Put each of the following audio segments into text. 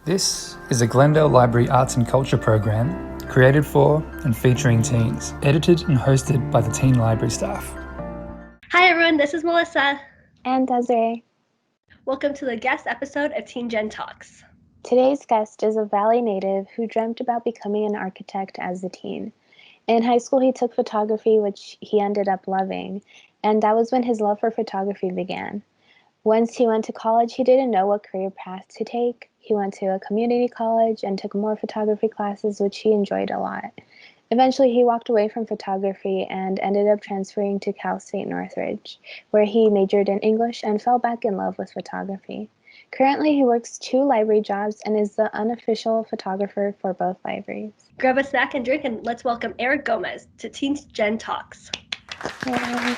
This is a Glendale Library Arts and Culture program created for and featuring teens, edited and hosted by the Teen Library staff. Hi everyone, this is Melissa. And Desiree. Welcome to the guest episode of Teen Gen Talks. Today's guest is a Valley native who dreamt about becoming an architect as a teen. In high school, he took photography, which he ended up loving, and that was when his love for photography began. Once he went to college, he didn't know what career path to take. He went to a community college and took more photography classes, which he enjoyed a lot. Eventually, he walked away from photography and ended up transferring to Cal State Northridge, where he majored in English and fell back in love with photography. Currently, he works 2 library jobs and is the unofficial photographer for both libraries. Grab a snack and drink, and let's welcome Eric Gomez to Teen Gen Talks. Yay.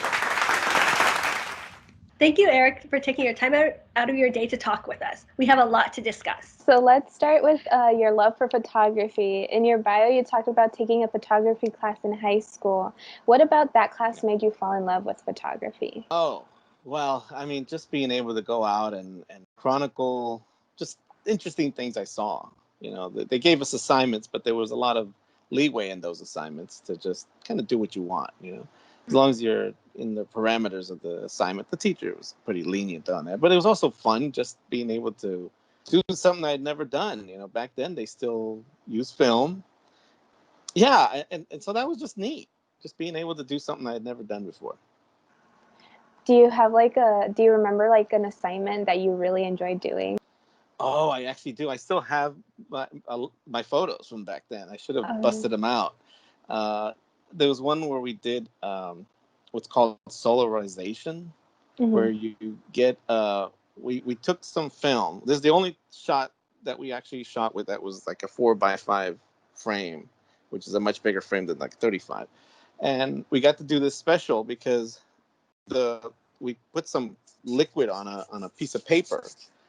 Thank you, Eric, for taking your time out of your day to talk with us. We have a lot to discuss. So let's start with your love for photography. In your bio, you talked about taking a photography class in high school. What about that class made you fall in love with photography? Oh, well, I mean, just being able to go out and chronicle just interesting things I saw. You know, they gave us assignments, but there was a lot of leeway in those assignments to just kind of do what you want, you know. As long as you're in the parameters of the assignment, the teacher was pretty lenient on that. But it was also fun just being able to do something I had never done. You know, back then they still used film. Yeah, and so that was just neat, just being able to do something I had never done before. Do you remember like an assignment that you really enjoyed doing? Oh, I actually do. I still have my photos from back then. I should have busted them out. There was one where we did what's called solarization, where you get we took some film. This is the only shot that we actually shot with that was like a 4x5 frame, which is a much bigger frame than like 35. And we got to do this special because we put some liquid on a piece of paper,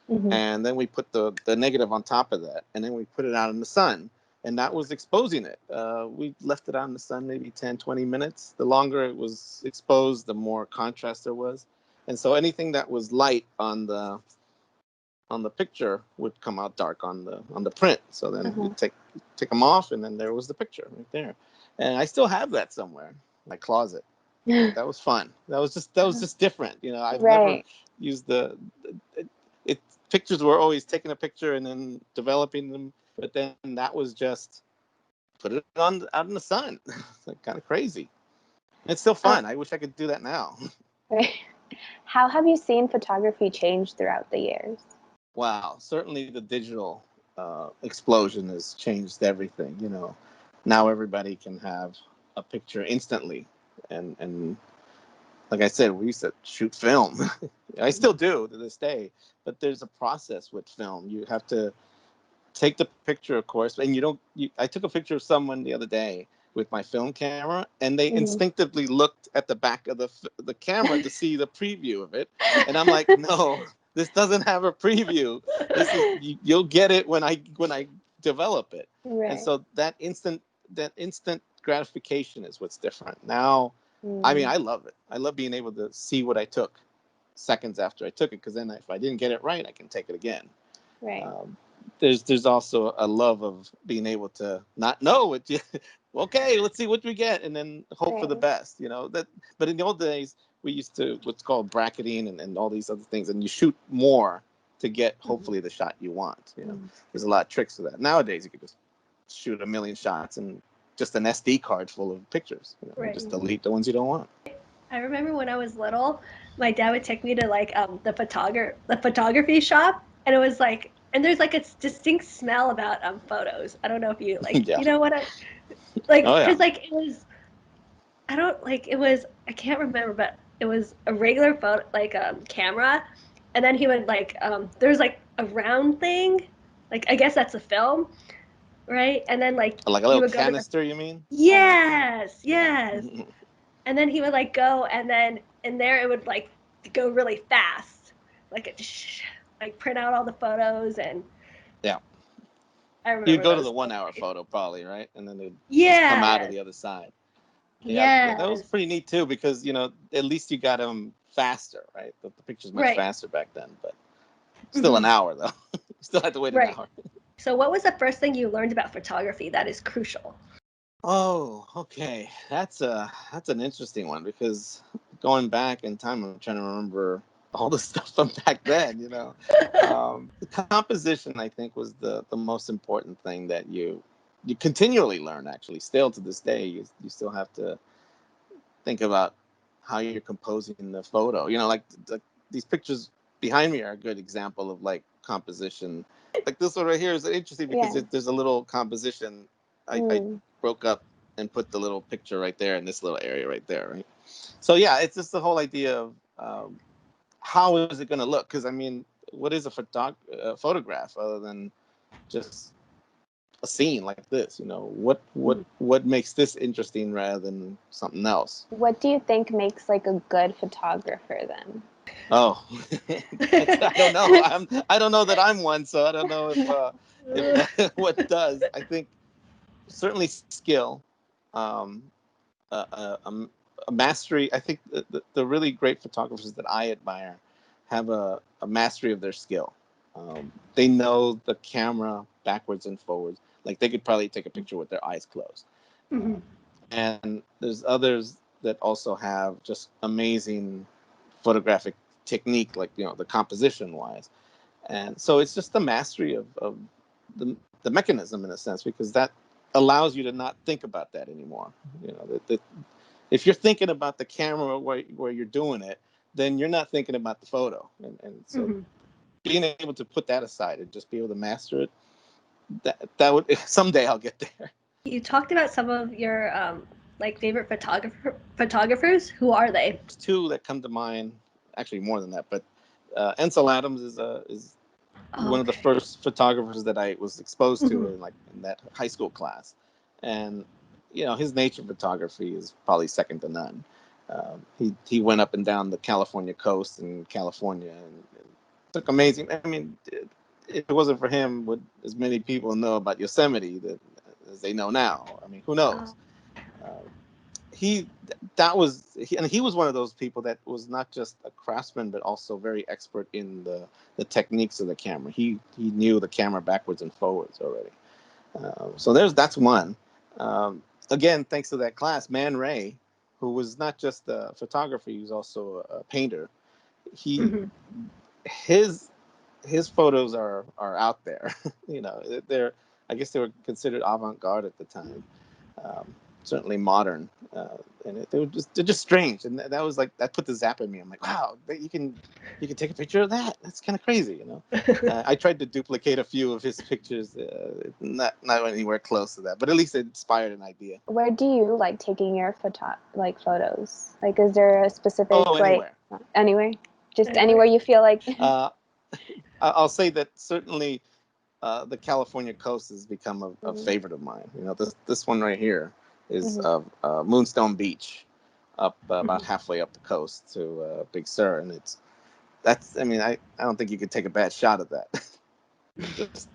and then we put the negative on top of that, and then we put it out in the sun. And that was exposing it. We left it out in the sun maybe 10, 20 minutes. The longer it was exposed, the more contrast there was. And so anything that was light on the picture would come out dark on the print. So then you take them off, and then there was the picture right there. And I still have that somewhere in my closet. That was fun. That was just different. You know, I've never used pictures were always taking a picture and then developing them. But then that was just put it out in the sun. It's like kind of crazy. It's still fun. I wish I could do that now. Right. How have you seen photography change throughout the years? Wow, certainly the digital explosion has changed everything. You know, now everybody can have a picture instantly, and like I said, we used to shoot film. I still do to this day, but there's a process with film. You have to take the picture, of course, and I took a picture of someone the other day with my film camera, and they instinctively looked at the back of the camera to see the preview of it, and I'm like, no, this doesn't have a preview. You'll get it when I develop it. Right. And so that instant gratification is what's different now. I mean, I love it. I love being able to see what I took seconds after I took it, because then if I didn't get it right, I can take it again. Right. There's also a love of being able to not know what you okay, let's see what we get, and then hope for the best, you know. But in the old days we used to what's called bracketing and all these other things, and you shoot more to get hopefully the shot you want, you know. There's a lot of tricks to that. Nowadays you could just shoot a million shots and just an SD card full of pictures, you know, just delete the ones you don't want. I remember when I was little, my dad would take me to like the photography shop, and it was like, and there's like a distinct smell about photos. I don't know if you like, you know what I like, because like it was, I can't remember, but it was a regular photo, like camera, and then he would like there's like a round thing, like I guess that's a film, right? And then like a little canister, you mean? Yes. And then he would like go, and then in there it would like go really fast, like like print out all the photos, and I remember you'd go to the 1 hour photo probably, right? And then they'd just come out of the other side. That was pretty neat too, because you know, at least you got them faster, right? The picture's much faster back then, but still an hour though. Still had to wait an hour. So what was the first thing you learned about photography that is crucial? Oh, okay. That's an interesting one, because going back in time, I'm trying to remember all the stuff from back then. The composition, I think, was the most important thing that you continually learn. Actually, still to this day, you still have to think about how you're composing the photo. Like these pictures behind me are a good example of like composition. Like this one right here is interesting because there's a little composition. I broke up and put the little picture right there in this little area right there, right? So yeah, it's just the whole idea of how is it going to look? Because I mean, what is a photograph other than just a scene like this? What makes this interesting rather than something else? What do you think makes like a good photographer then? Oh, I don't know. I don't know that I'm one, so I don't know if what does. I think certainly skill, um, a mastery. I think the really great photographers that I admire have a mastery of their skill. They know the camera backwards and forwards. Like they could probably take a picture with their eyes closed. Mm-hmm. And there's others that also have just amazing photographic technique, like the composition wise. And so it's just the mastery of the mechanism in a sense, because that allows you to not think about that anymore. That if you're thinking about the camera where you're doing it, then you're not thinking about the photo. And so being able to put that aside and just be able to master it, that would someday I'll get there. You talked about some of your like favorite photographers. Who are they? There's two that come to mind, actually more than that, but Ansel Adams is one of the first photographers that I was exposed to in that high school class, and his nature photography is probably second to none. He went up and down the California coast in California and took amazing. I mean, if it wasn't for him, would as many people know about Yosemite as they know now? I mean, who knows? He was one of those people that was not just a craftsman but also very expert in the techniques of the camera. He knew the camera backwards and forwards already. So that's one. Again, thanks to that class, Man Ray, who was not just a photographer, he was also a painter. His photos are out there. They're, I guess they were considered avant-garde at the time. Certainly modern, and they're just strange, and that was like that put the zap in me. I'm like, wow, you can take a picture of that. That's kind of crazy, I tried to duplicate a few of his pictures, not anywhere close to that, but at least it inspired an idea. Where do you like taking your photos? Like, is there a specific anywhere. Anywhere, just anywhere you feel like? I'll say that certainly the California coast has become a favorite of mine. This one right here is of Moonstone Beach, up about halfway up the coast to Big Sur, and I mean, I don't think you could take a bad shot of that.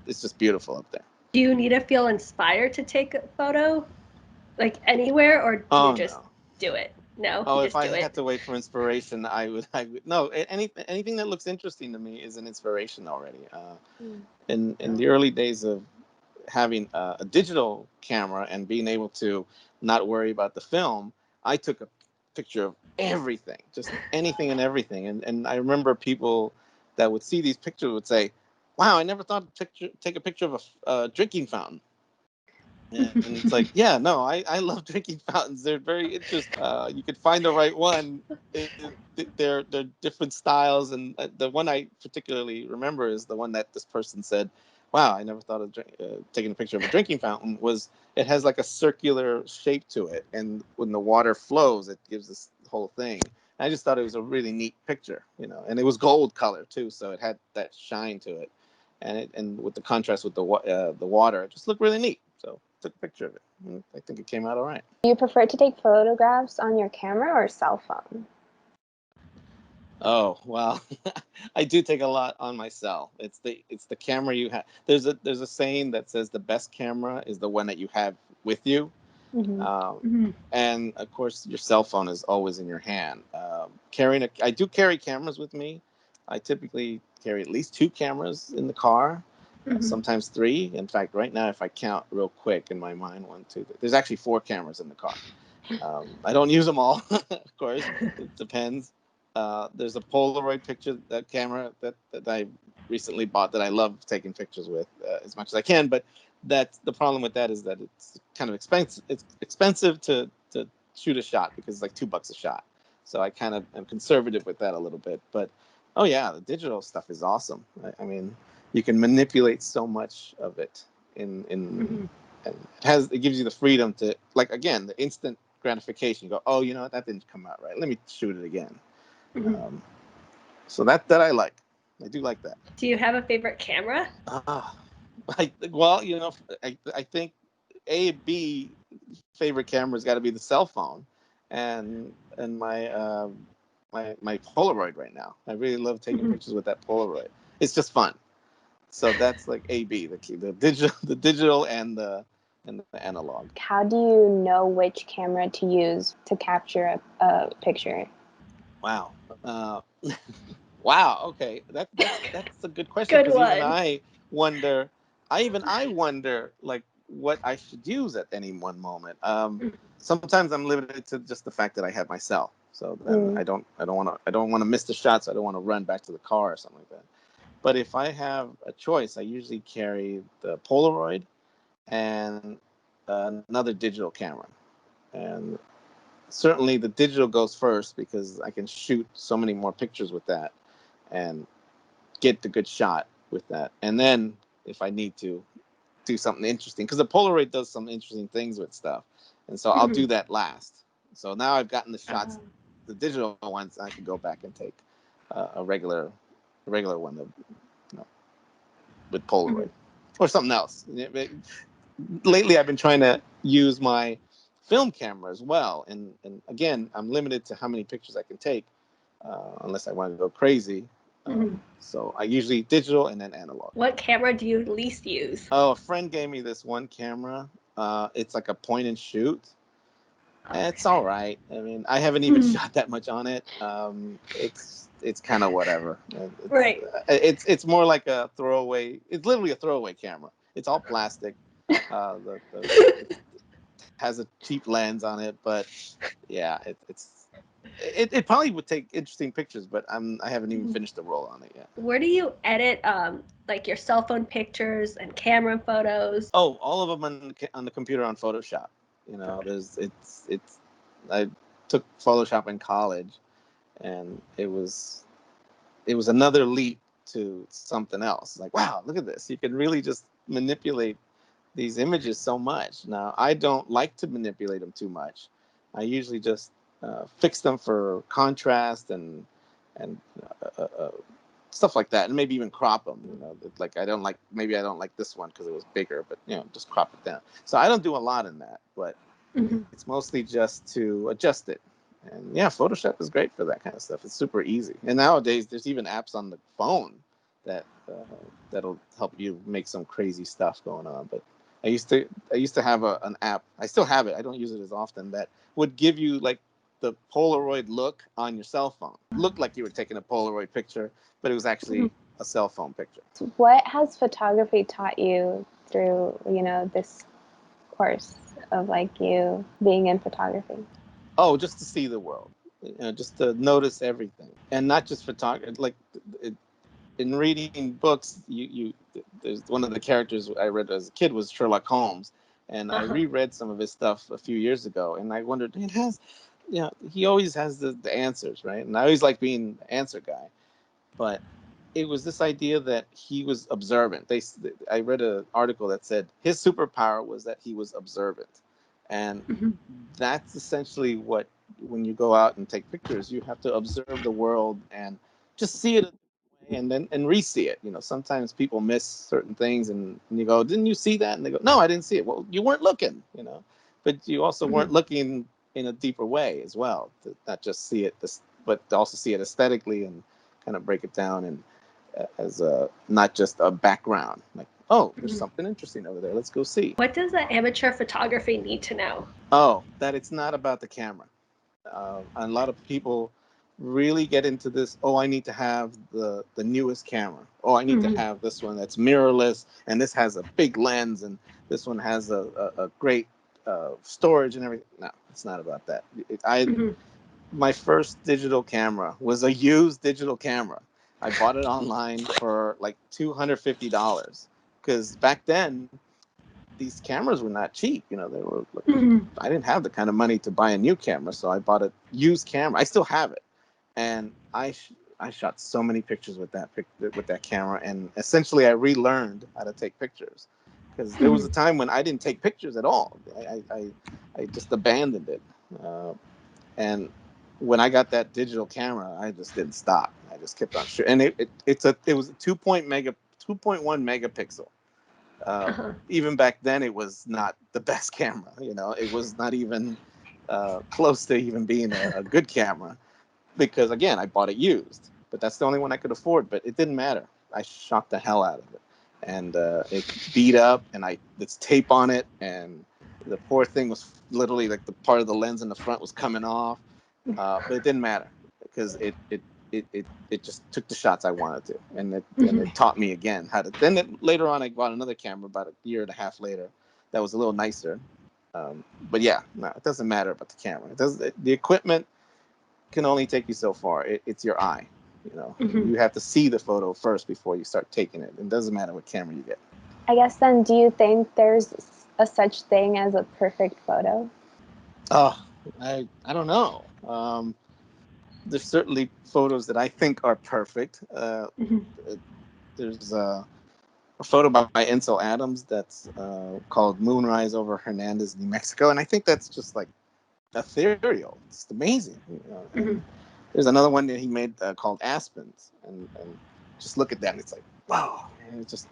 It's just beautiful up there. Do you need to feel inspired to take a photo, like anywhere, or do you just do it? No. Oh, if I had to wait for inspiration, I would. No. Anything that looks interesting to me is an inspiration already. In the early days of having a digital camera and being able to not worry about the film, I took a picture of everything, just anything and everything. And I remember people that would see these pictures would say, wow, I never thought to take a picture of a drinking fountain. And it's like, yeah, no, I love drinking fountains. They're very interesting. You could find the right one. They're different styles. And the one I particularly remember is the one that this person said, wow, I never thought of taking a picture of a drinking fountain. It has like a circular shape to it. And when the water flows, it gives this whole thing. And I just thought it was a really neat picture, and it was gold color too. So it had that shine to it. And with the contrast with the water, it just looked really neat. So took a picture of it. I think it came out all right. Do you prefer to take photographs on your camera or cell phone? Oh, well, I do take a lot on my cell. It's the camera you have. There's a saying that says the best camera is the one that you have with you. And of course, your cell phone is always in your hand. I do carry cameras with me. I typically carry at least 2 cameras in the car. sometimes 3. In fact, right now, if I count real quick in my mind, 1, 2, 3, there's actually 4 cameras in the car. I don't use them all, of course. It depends. There's a Polaroid picture camera that I recently bought that I love taking pictures with as much as I can. But that's the problem with that, is that it's kind of expensive. It's expensive to shoot a shot because it's like $2 a shot. So I kind of am conservative with that a little bit. But oh yeah, the digital stuff is awesome. I mean, you can manipulate so much of it and it gives you the freedom to, like, again, the instant gratification. You go, oh, you know, that didn't come out right. Let me shoot it again. So that I like. I do like that. Do you have a favorite camera? Well, you know, I think B favorite camera's got to be the cell phone, and my my Polaroid right now. I really love taking pictures with that Polaroid. It's just fun. So that's like AB, the digital and the analog. How do you know which camera to use to capture a picture? Wow. Wow. Okay, that's a good question, Good because one. even I wonder. I wonder like what I should use at any one moment. Sometimes I'm limited to just the fact that I have my cell, so then I don't want to miss the shots. I don't want to run back to the car or something like that. But if I have a choice, I usually carry the Polaroid and another digital camera, and certainly the digital goes first because I can shoot so many more pictures with that and get the good shot with that. And then if I need to do something interesting, because the Polaroid does some interesting things with stuff, and so I'll do that last. So now I've gotten the shots, the digital ones, I can go back and take a regular one, you know, with Polaroid or something else. Lately, I've been trying to use my film camera as well, and again, I'm limited to how many pictures I can take, unless I want to go crazy. So I usually digital and then analog. What camera do you least use? Oh, a friend gave me this one camera. It's like a point and shoot. It's all right. I mean, I haven't even shot that much on it. It's kind of whatever. Right. It's more like a throwaway. It's literally a throwaway camera. It's all plastic. It has a cheap lens on it, but yeah, it probably would take interesting pictures, but I haven't even finished the roll on it yet. Where do you edit like your cell phone pictures and camera photos? Oh, all of them on the computer on Photoshop. You know, I took Photoshop in college, and it was another leap to something else. Like, wow, look at this. You can really just manipulate these images so much. Now, I don't like to manipulate them too much. I usually just fix them for contrast and stuff like that, and maybe even crop them. You know, like I don't like this one because it was bigger, but you know, just crop it down. So I don't do a lot in that, but it's mostly just to adjust it. And yeah, Photoshop is great for that kind of stuff. It's super easy. And nowadays, there's even apps on the phone that that'll help you make some crazy stuff going on. But I used to have an app. I still have it. I don't use it as often. That would give you like the Polaroid look on your cell phone. It looked like you were taking a Polaroid picture, but it was actually a cell phone picture. What has photography taught you through, you know, this course of like you being in photography? Oh, just to see the world, you know, just to notice everything, and not just photography. Like in reading books, there's one of the characters I read as a kid was Sherlock Holmes, and I reread some of his stuff a few years ago, and I wondered, it has, you know, he always has the answers, right? And I always like being the answer guy, but it was this idea that he was observant. I read an article that said his superpower was that he was observant. And that's essentially what, when you go out and take pictures, you have to observe the world and just see it and then re-see it. You know, sometimes people miss certain things and you go, didn't you see that? And they go, no, I didn't see it. Well, you weren't looking, you know, but you also weren't looking in a deeper way as well, to not just see it, but to also see it aesthetically and kind of break it down and as not just a background, like, oh, there's something interesting over there. Let's go see. What does the amateur photography need to know? Oh, that it's not about the camera. A lot of people really get into this. Oh, I need to have the newest camera. Oh, I need to have this one that's mirrorless, and this has a big lens, and this one has a great storage and everything. No, it's not about that. My first digital camera was a used digital camera. I bought it online for like $250 because back then these cameras were not cheap. You know, they were. I didn't have the kind of money to buy a new camera, so I bought a used camera. I still have it, and I shot so many pictures with that camera, and essentially I relearned how to take pictures because there was a time when I didn't take pictures at all. I just abandoned it, and when I got that digital camera, I just didn't stop. I just kept on shooting, and it was a 2.1 megapixel. Even back then, it was not the best camera. You know, it was not even close to even being a good camera because, again, I bought it used. But that's the only one I could afford. But it didn't matter. I shot the hell out of it, and it beat up, and it's tape on it, and the poor thing was literally like the part of the lens in the front was coming off. But it didn't matter because it just took the shots I wanted to, and it taught me again how to. Then later on, I bought another camera about a year and a half later that was a little nicer. But yeah, no, it doesn't matter about the camera. The equipment can only take you so far. It's your eye. You know, you have to see the photo first before you start taking it. It doesn't matter what camera you get. I guess then, do you think there's a such thing as a perfect photo? Oh, I don't know. There's certainly photos that I think are perfect. There's a photo by Ansel that's called Moonrise over Hernandez, New Mexico, and I think that's just like ethereal. It's amazing. You know? And there's another one that he made called Aspens, and just look at that, and it's like, wow. And it just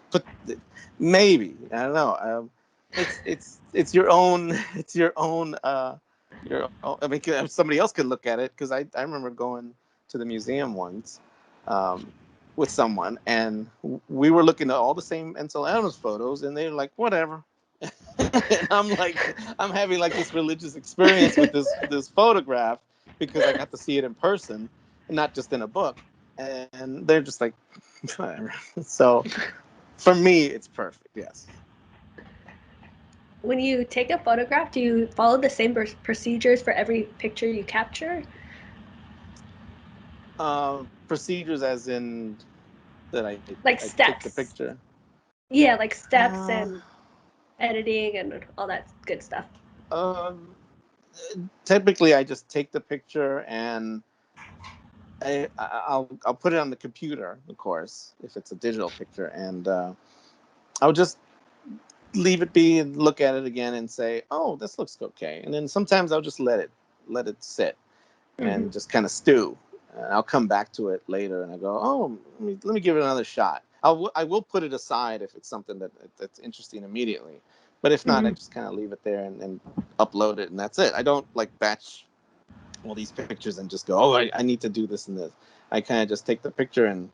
maybe, I don't know. It's your own. It's your own. I mean, somebody else could look at it because I remember going to the museum once with someone, and we were looking at all the same Ansel Adams photos, and they're like, whatever. And I'm like, I'm having like this religious experience with this photograph because I got to see it in person and not just in a book. And they're just like, whatever. So for me, it's perfect. Yes. When you take a photograph, do you follow the same procedures for every picture you capture? Procedures as in that Like I take the steps. picture. Yeah, like steps and editing and all that good stuff. Um, Typically, I just take the picture and I'll put it on the computer, of course, if it's a digital picture, and I'll just leave it be and look at it again and say, oh, this looks okay. And then sometimes I'll just let it sit and just kind of stew. And I'll come back to it later and I go, oh, let me give it another shot. I will put it aside if it's something that's interesting immediately. But if not, I just kind of leave it there and upload it, and that's it. I don't like batch all these pictures and just go, oh, I need to do this and this. I kind of just take the picture, and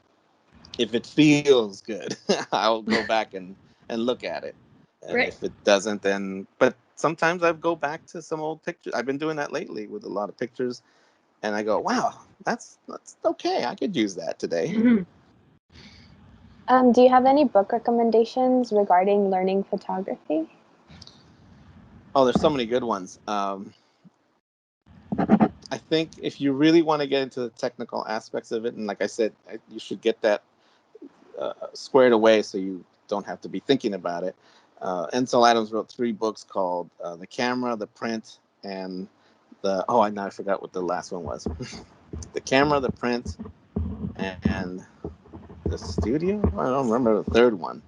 if it feels good, I'll go back and look at it. And Right. if it doesn't, then, but sometimes I go back to some old pictures. I've been doing that lately with a lot of pictures, and I go, wow, that's okay. I could use that today. Do you have any book recommendations regarding learning photography? Oh, there's so many good ones. I think if you really want to get into the technical aspects of it, and like I said, you should get that squared away so you don't have to be thinking about it. Ansel Adams wrote 3 books called The Camera, The Print, and I forgot what the last one was. The Camera, The Print, and The Studio? I don't remember the third one.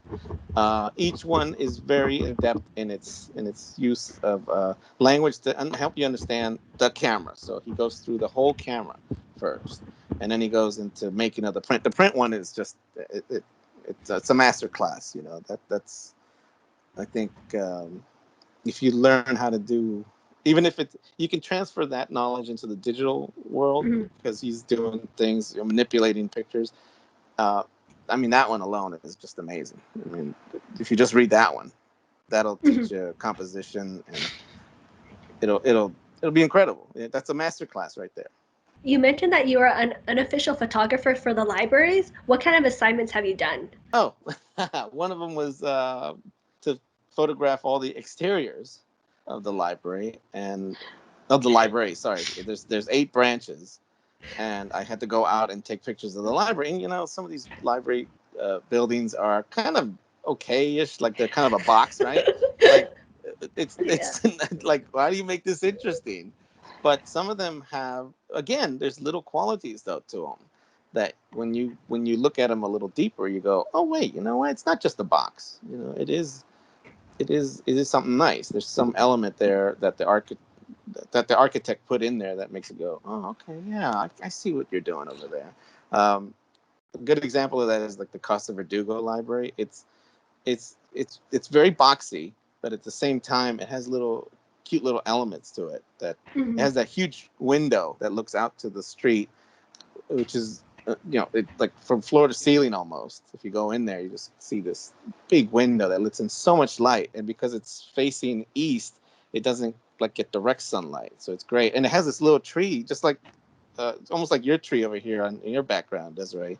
Each one is very in-depth in its use of language to help you understand the camera. So he goes through the whole camera first, and then he goes into making of the print. The print one is just it's a master class. You know, that's I think if you learn how to do, even if you can transfer that knowledge into the digital world because he's doing things, manipulating pictures. I mean, that one alone is just amazing. I mean, if you just read that one, that'll teach you composition, and it'll be incredible. That's a master class right there. You mentioned that you are an unofficial photographer for the libraries. What kind of assignments have you done? Oh, one of them was to photograph all the exteriors of the library and of the library. Sorry, there's 8 branches, and I had to go out and take pictures of the library. And some of these library buildings are kind of okay-ish, like they're kind of a box, right? Like it's like, why do you make this interesting? But some of them have, again, there's little qualities though to them that when you look at them a little deeper, you go, oh wait, you know what? It's not just a box. It is something nice. There's some element there that the architect put in there that makes it go, oh, okay, yeah, I see what you're doing over there. A good example of that is like the Costa Verdugo Library. It's very boxy, but at the same time, it has cute little elements to it. That it has that huge window that looks out to the street, which is like from floor to ceiling almost. If you go in there, you just see this big window that lets in so much light, and because it's facing east, it doesn't like get direct sunlight, so it's great. And it has this little tree, just like it's almost like your tree over here in your background, Desiree.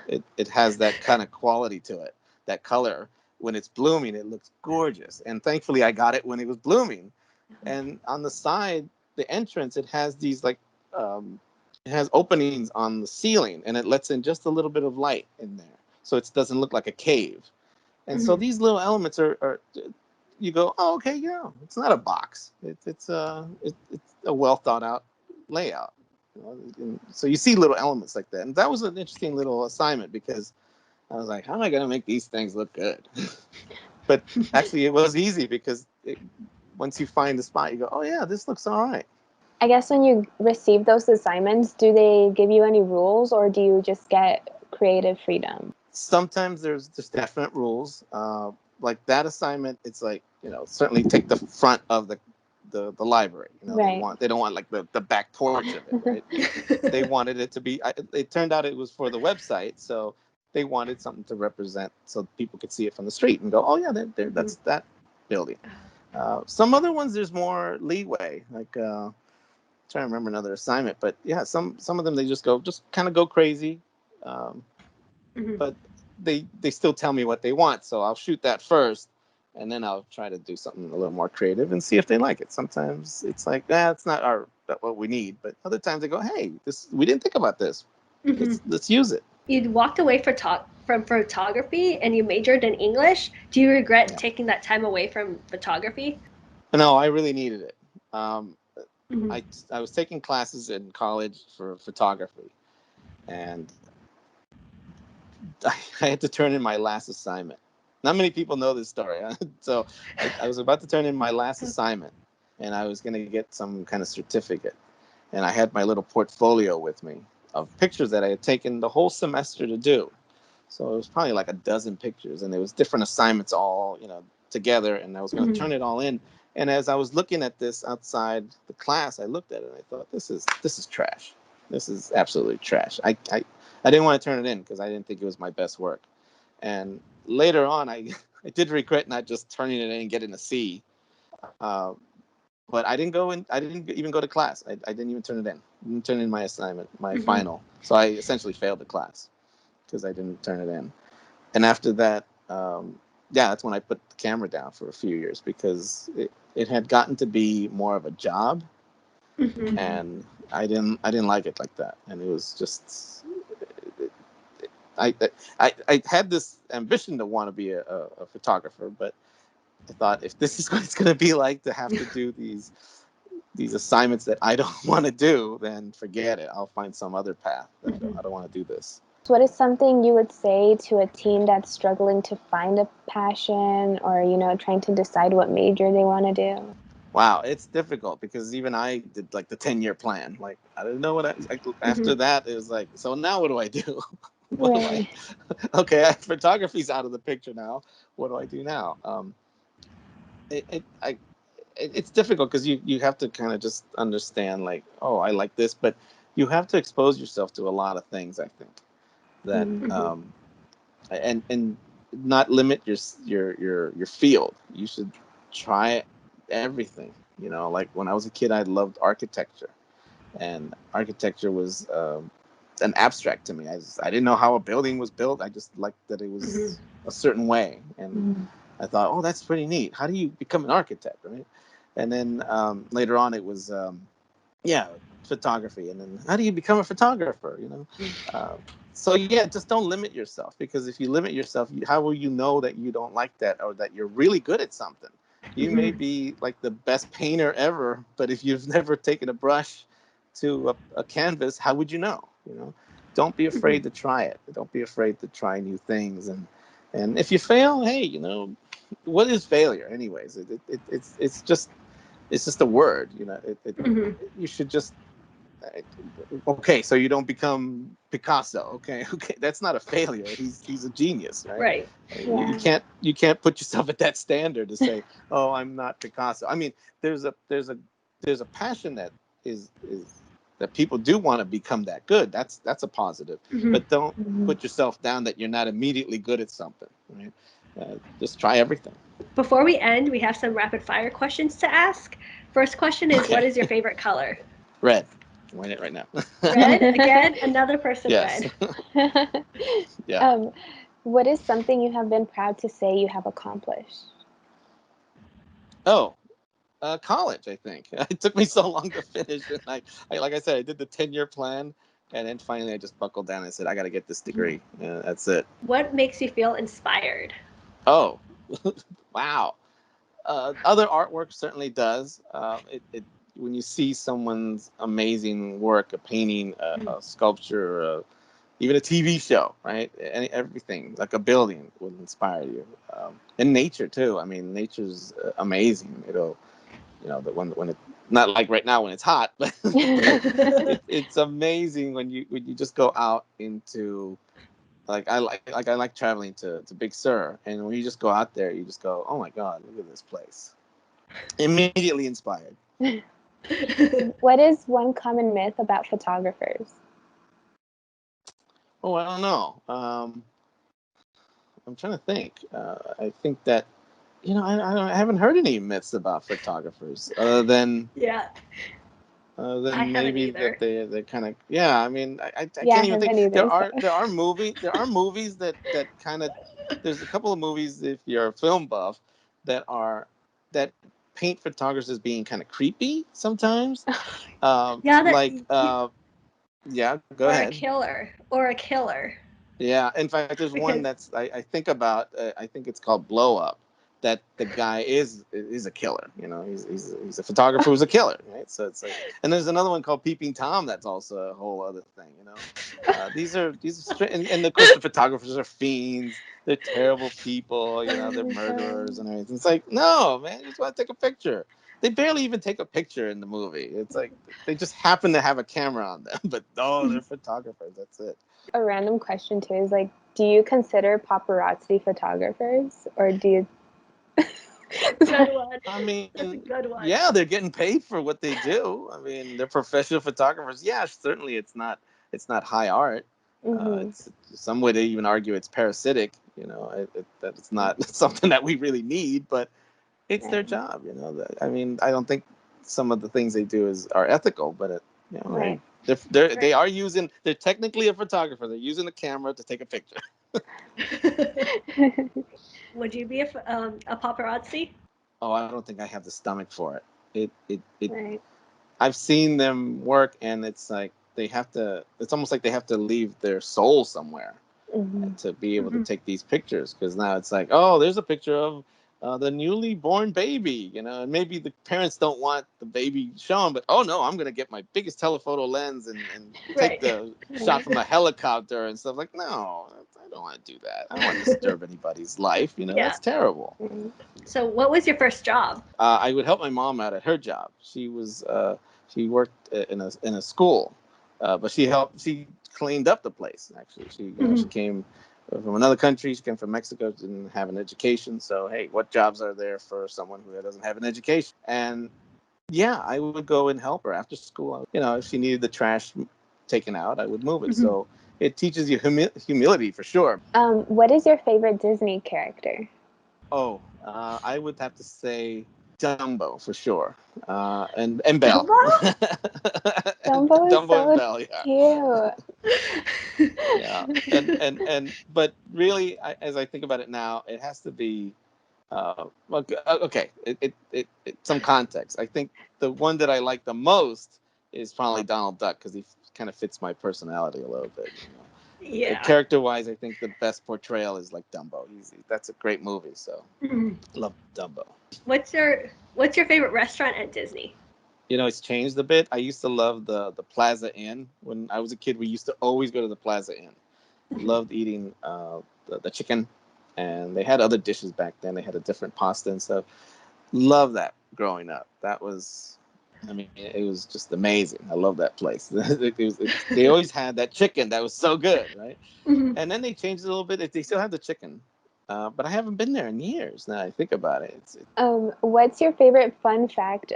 It has that kind of quality to it, that color. When it's blooming, it looks gorgeous, and thankfully I got it when it was blooming. And on the side, the entrance, it has these like it has openings on the ceiling, and it lets in just a little bit of light in there, so it doesn't look like a cave. And so these little elements are you go, oh, okay, yeah, it's not a box. It's a well thought out layout. And so you see little elements like that, and that was an interesting little assignment because I was like, how am I going to make these things look good? But actually, it was easy because once you find the spot, you go, oh yeah, this looks all right. I guess when you receive those assignments, do they give you any rules or do you just get creative freedom? Sometimes there's definite rules. Like that assignment, it's like, certainly take the front of the library. Right. They don't want like the back porch of it, right? They wanted it to be. It turned out it was for the website, so they wanted something to represent so people could see it from the street and go, oh yeah, that's that building. Some other ones there's more leeway. Like trying to remember another assignment, but yeah, some of them they just kind of go crazy. But they still tell me what they want, so I'll shoot that first, and then I'll try to do something a little more creative and see if they like it. Sometimes it's like, it's not what we need, but other times they go, hey, this we didn't think about this. Let's use it. You walked away from photography and you majored in English. Do you regret taking that time away from photography? No, I really needed it. I was taking classes in college for photography, and I had to turn in my last assignment. Not many people know this story. Huh? So I was about to turn in my last assignment, and I was going to get some kind of certificate. And I had my little portfolio with me of pictures that I had taken the whole semester to do. So it was probably like a dozen pictures, and it was different assignments all, together, and I was going to turn it all in. And as I was looking at this outside the class, I looked at it and I thought, this is trash. This is absolutely trash. I didn't want to turn it in because I didn't think it was my best work. And later on, I did regret not just turning it in and getting a C. But I didn't go in. I didn't even go to class. I didn't even turn it in. I didn't turn in my assignment, my final. So I essentially failed the class because I didn't turn it in. And after that, that's when I put the camera down for a few years because it had gotten to be more of a job, and I didn't like it like that. And it was just, I had this ambition to want to be a photographer, but I thought, if this is what it's going to be like to have to do these assignments that I don't want to do, then forget it. I'll find some other path. I don't want to do this. What is something you would say to a teen that's struggling to find a passion or, trying to decide what major they want to do? Wow, it's difficult because even I did like the 10-year plan. Like, I didn't know after that, it was like, so now what do I do? Okay, photography's out of the picture now. What do I do now? It's difficult because you have to kind of just understand, like, oh, I like this, but you have to expose yourself to a lot of things, I think, that and not limit your field. You should try everything. Like when I was a kid, I loved architecture, and architecture was an abstract to me. I didn't know how a building was built. I just liked that it was a certain way, and I thought, oh, that's pretty neat. How do you become an architect, right? And then later on, it was photography, and then how do you become a photographer? So yeah, just don't limit yourself, because if you limit yourself, how will you know that you don't like that, or that you're really good at something? You may be like the best painter ever, but if you've never taken a brush to a canvas, how would you know? Don't be afraid to try it. Don't be afraid to try new things, and if you fail, hey, what is failure anyways? It's just a word. You should just, okay, so you don't become Picasso. Okay, that's not a failure. He's a genius, right? Right. You can't put yourself at that standard to say, oh, I'm not Picasso. I mean, there's a passion that is that people do want to become that good. That's a positive. But don't put yourself down that you're not immediately good at something, right? Just try everything. Before we end, we have some rapid fire questions to ask. First question is, what is your favorite color? Red. I'm wearing it right now. Red? Again? Another person Yes. red. Yeah. What is something you have been proud to say you have accomplished? Oh, college, I think. It took me so long to finish, and I like I said, I did the 10-year plan, and then finally I just buckled down and said, I got to get this degree. That's it. What makes you feel inspired? Oh, wow. Other artwork certainly does. When you see someone's amazing work, a painting, a sculpture, even a TV show, right? Everything, like a building, would inspire you. And nature too. I mean, nature's amazing. When it, not like right now when it's hot, but it's amazing when you just go out into, I like traveling to Big Sur, and when you just go out there, you just go, oh my God, look at this place. Immediately inspired. What is one common myth about photographers? Oh, I don't know. I'm trying to think. I think that, I haven't heard any myths about photographers other than I haven't maybe either. that they're kind of, yeah. I mean, I Yeah, can't I even haven't think. either, There are movies that kind of, there's a couple of movies, if you're a film buff, that paint photographers as being kind of creepy sometimes. Yeah, Yeah, go ahead. Or a killer. Yeah, in fact, there's one that's I think about. I think it's called Blow Up. That the guy is a killer. He's a photographer who's a killer, right? So it's like, and there's another one called Peeping Tom. That's also a whole other thing. These are and of course the photographers are fiends. They're terrible people. They're murderers and everything. It's like, no, man, you just want to take a picture. They barely even take a picture in the movie. It's like they just happen to have a camera on them, but no, they're photographers. That's it. A random question too is do you consider paparazzi photographers, or do you? Good one. I mean, That's a good one. yeah, they're getting paid for what they do. I mean, they're professional photographers. Yeah, certainly it's not high art. It's, some would even argue it's parasitic. That it's not something that we really need, but it's their job. I mean, I don't think some of the things they do are ethical, but Right. they're technically a photographer. They're using the camera to take a picture. Would you be a paparazzi? Oh, I don't think I have the stomach for it. Right. I've seen them work, and it's like it's almost like they have to leave their soul somewhere to be able to take these pictures, because now it's like, oh, there's a picture of the newly born baby, and maybe the parents don't want the baby shown, but oh no, I'm gonna get my biggest telephoto lens and take the shot from a helicopter and stuff. Like, no, I don't want to do that. I don't want to disturb anybody's life. That's terrible. So what was your first job? I would help my mom out at her job. She worked in a school, but she cleaned up the place. Actually, she came from another country. She came from Mexico. Didn't have an education. So hey, what jobs are there for someone who doesn't have an education? And yeah, I would go and help her after school. If she needed the trash taken out, I would move it. So it teaches you humility for sure. What is your favorite Disney character? Oh, I would have to say Dumbo for sure, and Belle. Dumbo? Dumbo is Dumbo and so Belle, yeah. cute. Yeah, and but really, as I think about it now, it has to be okay. Some context. I think the one that I like the most is probably Donald Duck because he kind of fits my personality a little bit. Yeah. Character-wise, I think the best portrayal is like Dumbo. That's a great movie. So Mhm. love Dumbo. What's your favorite restaurant at Disney? It's changed a bit. I used to love the Plaza Inn. When I was a kid, we used to always go to the Plaza Inn. Loved eating the chicken, and they had other dishes back then. They had a different pasta and stuff. Love that growing up. That was, I mean, it was just amazing. I love that place. They always had that chicken that was so good, right? Mhm. And then they changed it a little bit. They still have the chicken, but I haven't been there in years. Now I think about it. What's your favorite fun fact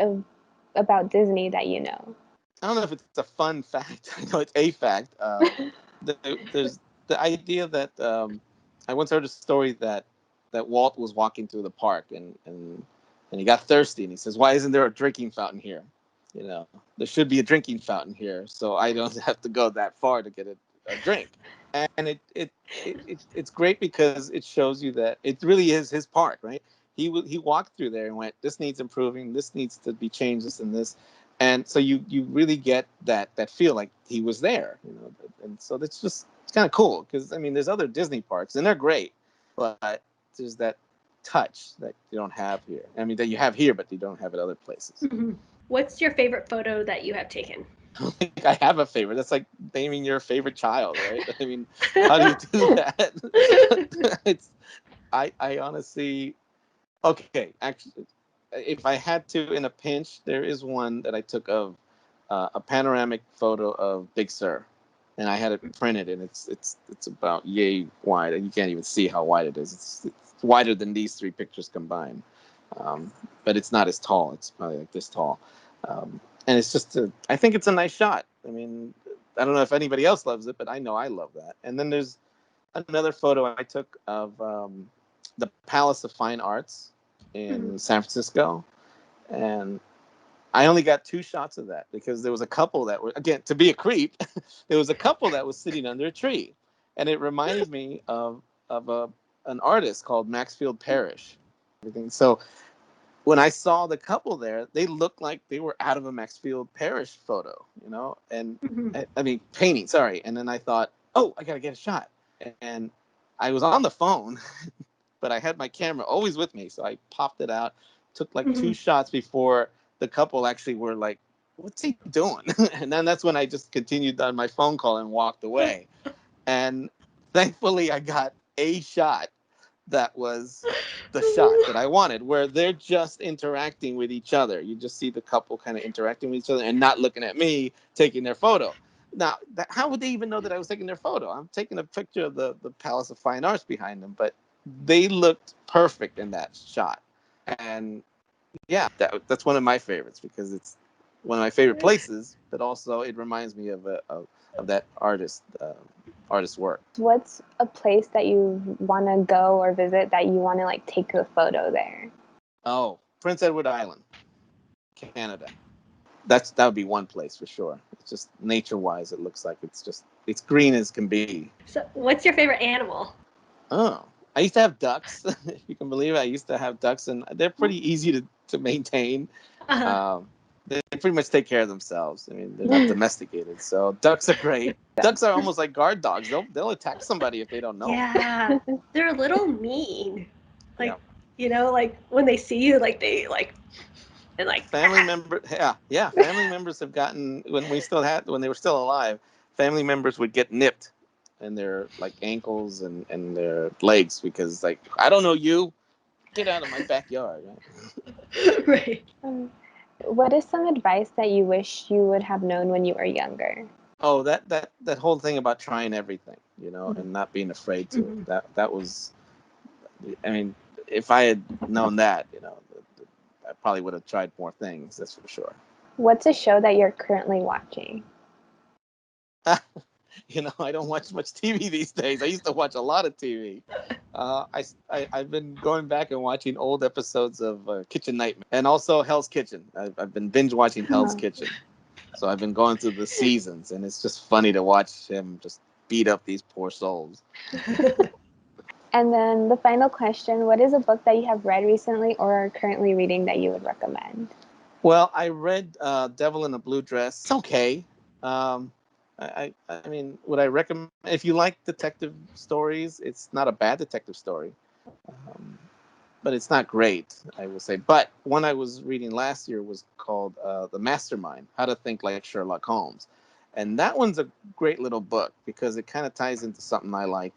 about Disney that you know? I don't know if it's a fun fact. I know it's a fact. There's the idea that I once heard a story that Walt was walking through the park and he got thirsty and he says, "Why isn't there a drinking fountain here? There should be a drinking fountain here, so I don't have to go that far to get a drink." And it's great because it shows you that it really is his park, right? He walked through there and went, "This needs improving. This needs to be changed. This and this." And so you really get that feel like he was there, and so it's kind of cool because I mean there's other Disney parks and they're great, but there's that touch that you don't have here. I mean that you have here, but you don't have at other places. Mhm. What's your favorite photo that you have taken? I don't think I have a favorite. That's like naming your favorite child, right? I mean, how do you do that? I honestly, okay, actually, if I had to in a pinch, there is one that I took of a panoramic photo of Big Sur, and I had it printed, and it's about yay wide, and you can't even see how wide it is. It's wider than these three pictures combined, but it's not as tall. It's probably like this tall, and it's just I think it's a nice shot. I mean, I don't know if anybody else loves it, but I know I love that. And then there's another photo I took of the Palace of Fine Arts in San Francisco, and I only got 2 shots of that because there was a couple that were, again, to be a creep, there was a couple that was sitting under a tree, and it reminded me of an artist called Maxfield Parrish. Everything. So when I saw the couple there, they looked like they were out of a Maxfield Parrish photo, and I mean painting. Sorry, and then I thought, oh, I gotta get a shot, and I was on the phone, but I had my camera always with me, so I popped it out, took like 2 shots before the couple actually were like, "What's he doing?" And then that's when I just continued on my phone call and walked away, and thankfully I got a shot that was the shot that I wanted, where they're just interacting with each other. You just see the couple kind of interacting with each other and not looking at me taking their photo. Now, how would they even know that I was taking their photo? I'm taking a picture of the Palace of Fine Arts behind them, but they looked perfect in that shot. And yeah, that's one of my favorites because it's one of my favorite places, but also it reminds me of that artist's work. What's a place that you want to go or visit that you want to like take a photo there? Oh, Prince Edward Island, Canada. That would be one place for sure. It's just nature-wise, it looks like it's green as can be. So, what's your favorite animal? Oh, I used to have ducks. If you can believe it, I used to have ducks, and they're pretty easy to maintain. They pretty much take care of themselves. I mean, they're not domesticated, so ducks are great. Ducks are almost like guard dogs. They'll attack somebody if they don't know. Yeah, they're a little mean. Like, Yeah. like when they see you, like they like, and like Family member, yeah. Family members have gotten when they were still alive. Family members would get nipped in their like ankles and their legs because like I don't know you, get out of my backyard. Right. What is some advice that you wish you would have known when you were younger? Oh, that whole thing about trying everything, and not being afraid to. That was, I mean, if I had known that, I probably would have tried more things. That's for sure. What's a show that you're currently watching? I don't watch much TV these days. I used to watch a lot of TV. I've been going back and watching old episodes of Kitchen Nightmare and also Hell's Kitchen. I've been binge watching Hell's Kitchen. So I've been going through the seasons, and it's just funny to watch him just beat up these poor souls. And then the final question, what is a book that you have read recently or are currently reading that you would recommend? Well, I read Devil in a Blue Dress. It's okay. I mean, would I recommend, if you like detective stories, it's not a bad detective story. But it's not great, I will say. But one I was reading last year was called The Mastermind, How to Think Like Sherlock Holmes. And that one's a great little book because it kind of ties into something I like,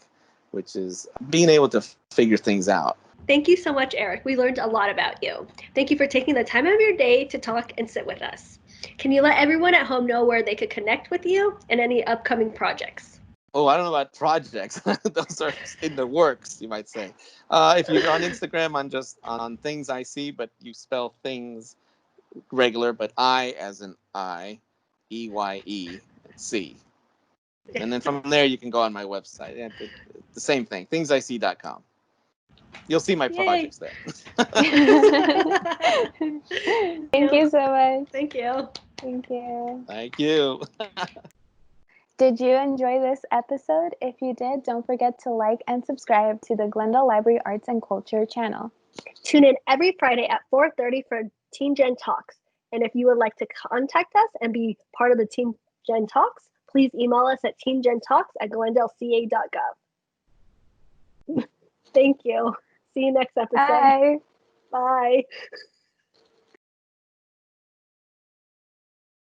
which is being able to figure things out. Thank you so much, Eric. We learned a lot about you. Thank you for taking the time out of your day to talk and sit with us. Can you let everyone at home know where they could connect with you and any upcoming projects? Oh, I don't know about projects. Those are in the works, you might say. If you're on Instagram, I'm just on Things I See, but you spell things regular, but I as in I, EYE, and then from there you can go on my website. Yeah, the same thing, thingsiSee.com. You'll see my projects there. Thank you so much. Thank you. Thank you. Thank you. Did you enjoy this episode? If you did, don't forget to like and subscribe to the Glendale Library Arts and Culture channel. Tune in every Friday at 4:30 for Teen Gen Talks. And if you would like to contact us and be part of the Teen Gen Talks, please email us at teengentalks@glendaleca.gov. Thank you. See you next episode. Bye. Bye.